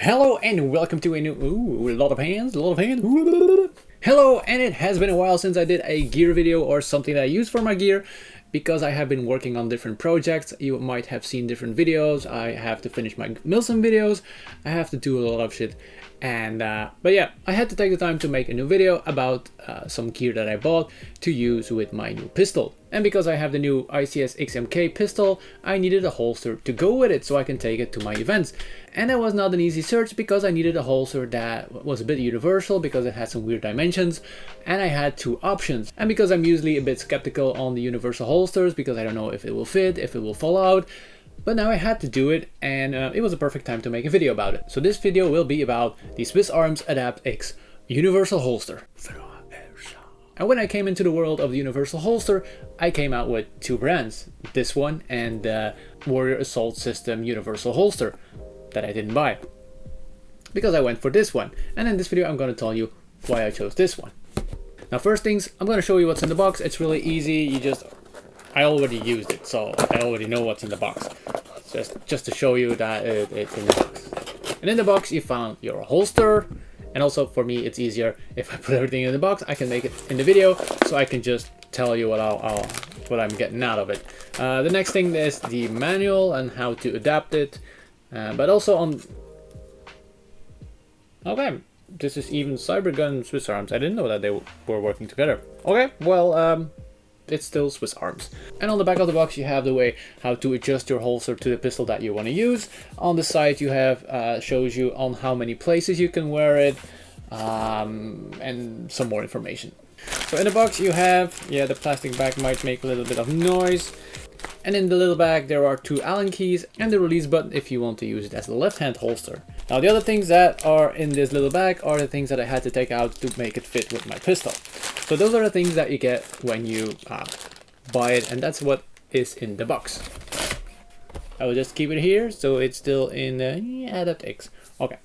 Hello and welcome to a new, a lot of hands. Hello, and it has been a while since I did a gear video or something that I use for my gear, because I have been working on different projects. You might have seen different videos. I have to finish my Milsim videos. I have to do a lot of shit. And but yeah, I had to take the time to make a new video about some gear that I bought to use with my new pistol. And because I have the new ICS XMK pistol, I needed a holster to go with it so I can take it to my events. And that was not an easy search because I needed a holster that was a bit universal because it had some weird dimensions, and I had two options. And because I'm usually a bit skeptical on the universal holsters because I don't know if it will fit, if it will fall out. But now I had to do it, and it was a perfect time to make a video about it. So this video will be about the Swiss Arms AdaptX Universal Holster. And when I came into the world of the universal holster, I came out with two brands, this one and the Warrior Assault System Universal Holster that I didn't buy, because I went for this one. And in this video I'm going to tell you why I chose this one. Now first things, I'm going to show you what's in the box. It's really easy. I already used it, so I already know what's in the box. Just to show you that it's in the box. And in the box you found your holster. And also for me, it's easier if I put everything in the box. I can make it in the video, so I can just tell you what I'm getting out of it. The next thing is the manual and how to adapt it, but also on. Okay, this is even Cybergun Swiss Arms. I didn't know that they were working together. Okay, well, it's still Swiss Arms. And on the back of the box you have the way how to adjust your holster to the pistol that you want to use. On the side you have shows you on how many places you can wear it, and some more information. So in the box you have, the plastic bag might make a little bit of noise. And in the little bag there are two Allen keys and the release button if you want to use it as a left-hand holster. Now the other things that are in this little bag are the things that I had to take out to make it fit with my pistol. So those are the things that you get when you buy it, and that's what is in the box. I will just keep it here so it's still in AdaptX. Okay,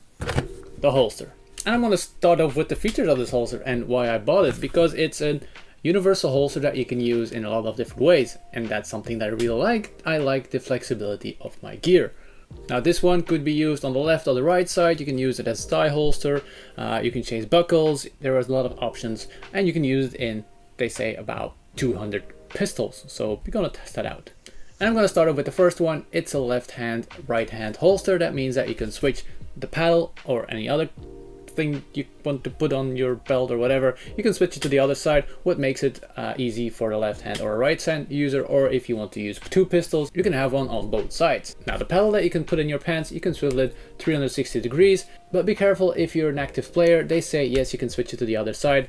the holster. And I'm going to start off with the features of this holster and why I bought it, because it's a universal holster that you can use in a lot of different ways, and that's something that I really like. I like the flexibility of my gear. Now this one could be used on the left or the right side. You can use it as a thigh holster, you can change buckles, there is a lot of options, and you can use it in, they say, about 200 pistols. So we're going to test that out. And I'm going to start off with the first one. It's a left hand, right hand holster. That means that you can switch the paddle or any other thing you want to put on your belt or whatever, you can switch it to the other side, what makes it easy for the left hand or a right hand user, or if you want to use two pistols, you can have one on both sides. Now the paddle that you can put in your pants, you can swivel it 360 degrees, but be careful if you're an active player. They say yes, you can switch it to the other side,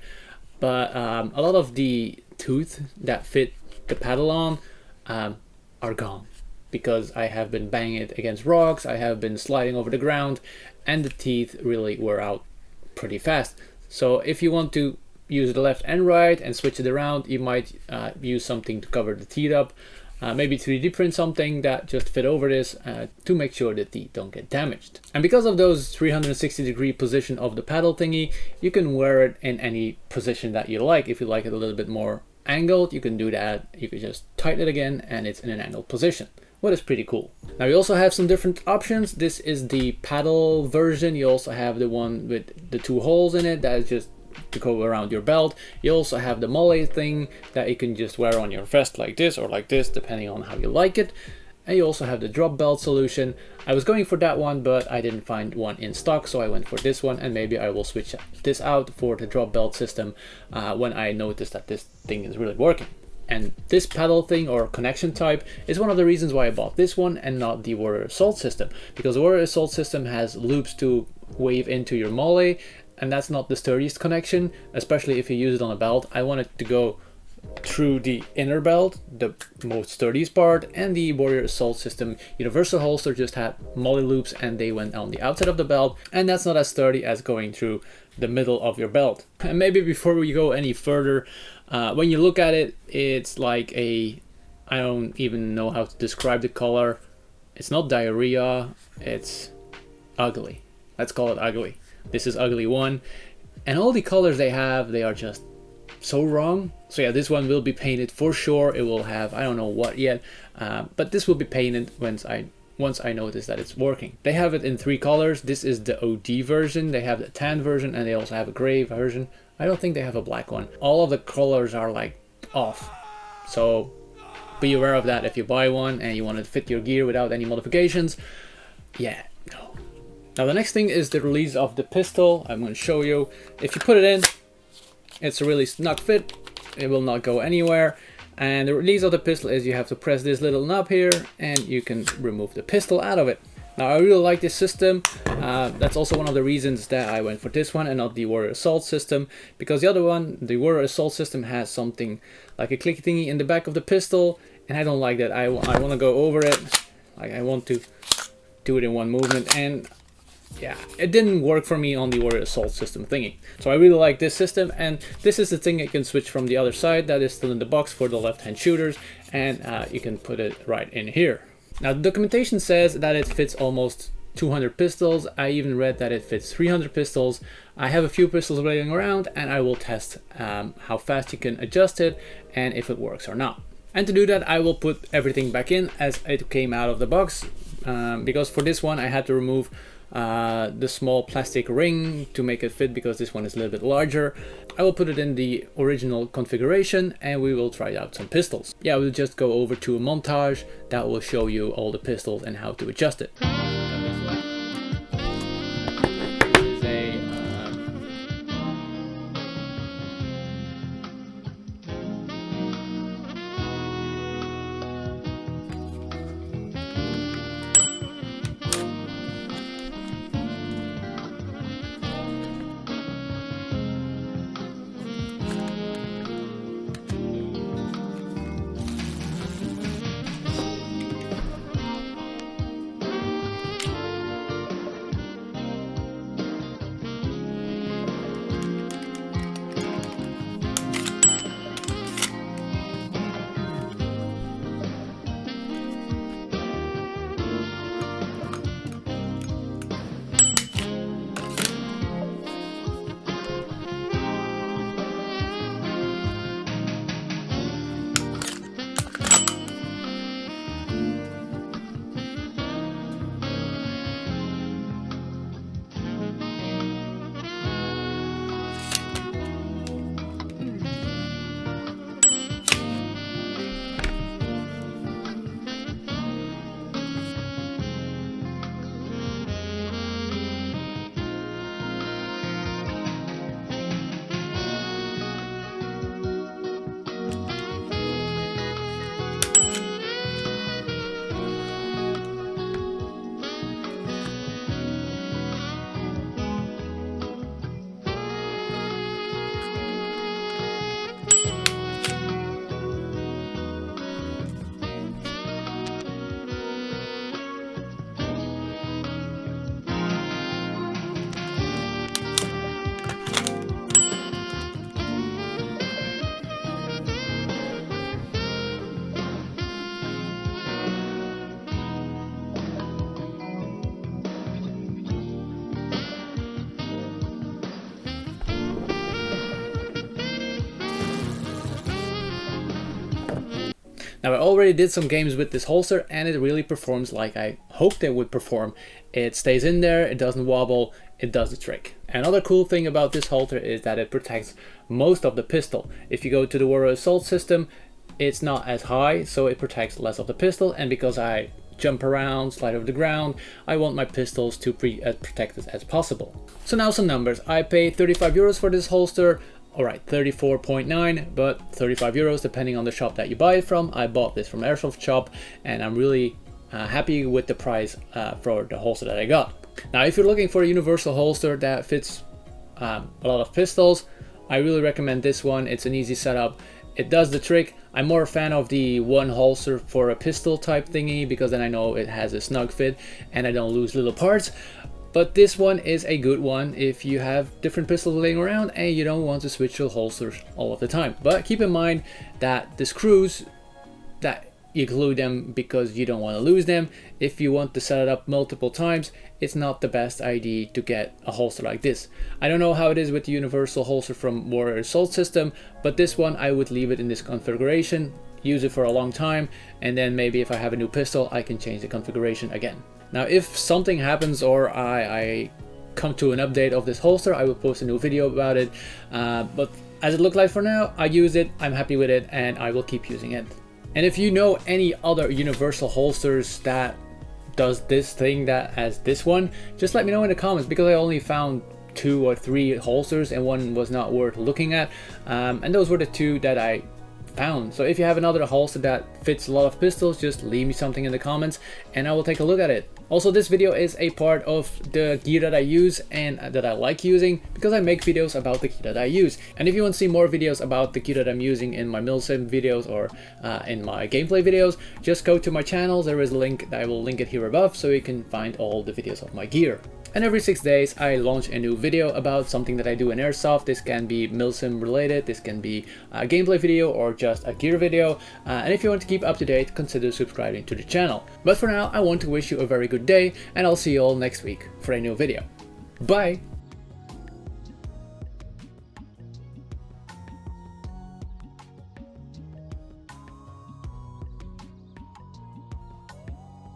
but a lot of the tooth that fit the paddle on are gone, because I have been banging it against rocks, I have been sliding over the ground, and the teeth really wear out pretty fast. So if you want to use the left and right and switch it around, you might use something to cover the teeth up, maybe 3D print something that just fit over this to make sure the teeth don't get damaged. And because of those 360 degree position of the paddle thingy, you can wear it in any position that you like. If you like it a little bit more angled, you can do that. You can just tighten it again and it's in an angled position. What is pretty cool. Now you also have some different options. This is the paddle version. You also have the one with the two holes in it that is just to go around your belt. You also have the molly thing that you can just wear on your vest like this or like this, depending on how you like it. And you also have the drop belt solution. I was going for that one, but I didn't find one in stock, so I went for this one, and maybe I will switch this out for the drop belt system when I notice that this thing is really working. And this paddle thing or connection type is one of the reasons why I bought this one and not the Warrior Assault system, because the Warrior Assault system has loops to wave into your molly, and that's not the sturdiest connection, especially if you use it on a belt. I want it to go through the inner belt, the most sturdiest part, and the Warrior Assault system universal holster just had molly loops and they went on the outside of the belt, and that's not as sturdy as going through the middle of your belt. And maybe before we go any further, when you look at it, it's like I don't even know how to describe the color. It's not diarrhea, it's ugly. Let's call it ugly. This is ugly one, and all the colors they have, they are just so wrong. So yeah, this one will be painted for sure. It will have, I don't know what yet, but this will be painted once I notice that it's working. They have it in 3 colors. This is the OD version. They have the tan version, and they also have a gray version. I don't think they have a black one. All of the colors are like off. So be aware of that if you buy one and you want to fit your gear without any modifications. Yeah, no. Now the next thing is the release of the pistol. I'm going to show you. If you put it in, it's a really snug fit. It will not go anywhere. And the release of the pistol is you have to press this little knob here and you can remove the pistol out of it. Now I really like this system. That's also one of the reasons that I went for this one and not the Warrior Assault system, because the other one, the Warrior Assault system, has something like a clicky thingy in the back of the pistol, and I don't like that. I want to go over it. Like, I want to do it in one movement, and yeah, it didn't work for me on the Warrior Assault system thingy. So I really like this system, and this is the thing you can switch from the other side that is still in the box for the left-hand shooters, and you can put it right in here. Now the documentation says that it fits almost 200 pistols. I even read that it fits 300 pistols. I have a few pistols laying around, and I will test how fast you can adjust it and if it works or not. And to do that, I will put everything back in as it came out of the box, because for this one I had to remove the small plastic ring to make it fit, because this one is a little bit larger. I will put it in the original configuration and we will try out some pistols. Yeah, we'll just go over to a montage that will show you all the pistols and how to adjust it. Now I already did some games with this holster and it really performs like I hoped it would perform. It stays in there, it doesn't wobble, it does the trick. Another cool thing about this holster is that it protects most of the pistol. If you go to the Warrior Assault system, it's not as high, so it protects less of the pistol, and because I jump around, slide over the ground, I want my pistols to be as protected as possible. So now some numbers. I paid 35 euros for this holster. Alright, 34.9, but 35 euros depending on the shop that you buy it from. I bought this from Airsoft shop and I'm really happy with the price for the holster that I got. Now if you're looking for a universal holster that fits a lot of pistols, I really recommend this one. It's an easy setup. It does the trick. I'm more a fan of the one holster for a pistol type thingy, because then I know it has a snug fit and I don't lose little parts. But this one is a good one if you have different pistols laying around and you don't want to switch your holsters all of the time. But keep in mind that the screws, that you glue them because you don't want to lose them. If you want to set it up multiple times, it's not the best idea to get a holster like this. I don't know how it is with the universal holster from Warrior Assault system, but this one I would leave it in this configuration. use it for a long time, and then maybe if I have a new pistol, I can change the configuration again. Now, if something happens or I come to an update of this holster, I will post a new video about it. But as it looks like for now, I use it, I'm happy with it, and I will keep using it. And if you know any other universal holsters that does this thing that as this one, just let me know in the comments, because I only found 2 or 3 holsters and one was not worth looking at, and those were the 2 that I found. So if you have another holster that fits a lot of pistols, just leave me something in the comments and I will take a look at it. Also, this video is a part of the gear that I use and that I like using, because I make videos about the gear that I use. And if you want to see more videos about the gear that I'm using in my milsim videos or in my gameplay videos, just go to my channel. There is a link, I will link it here above, so you can find all the videos of my gear. And every 6 days I launch a new video about something that I do in Airsoft. This can be milsim related, this can be a gameplay video or just a gear video. And if you want to keep up to date, consider subscribing to the channel. But for now, I want to wish you a very good day, and I'll see you all next week for a new video. Bye!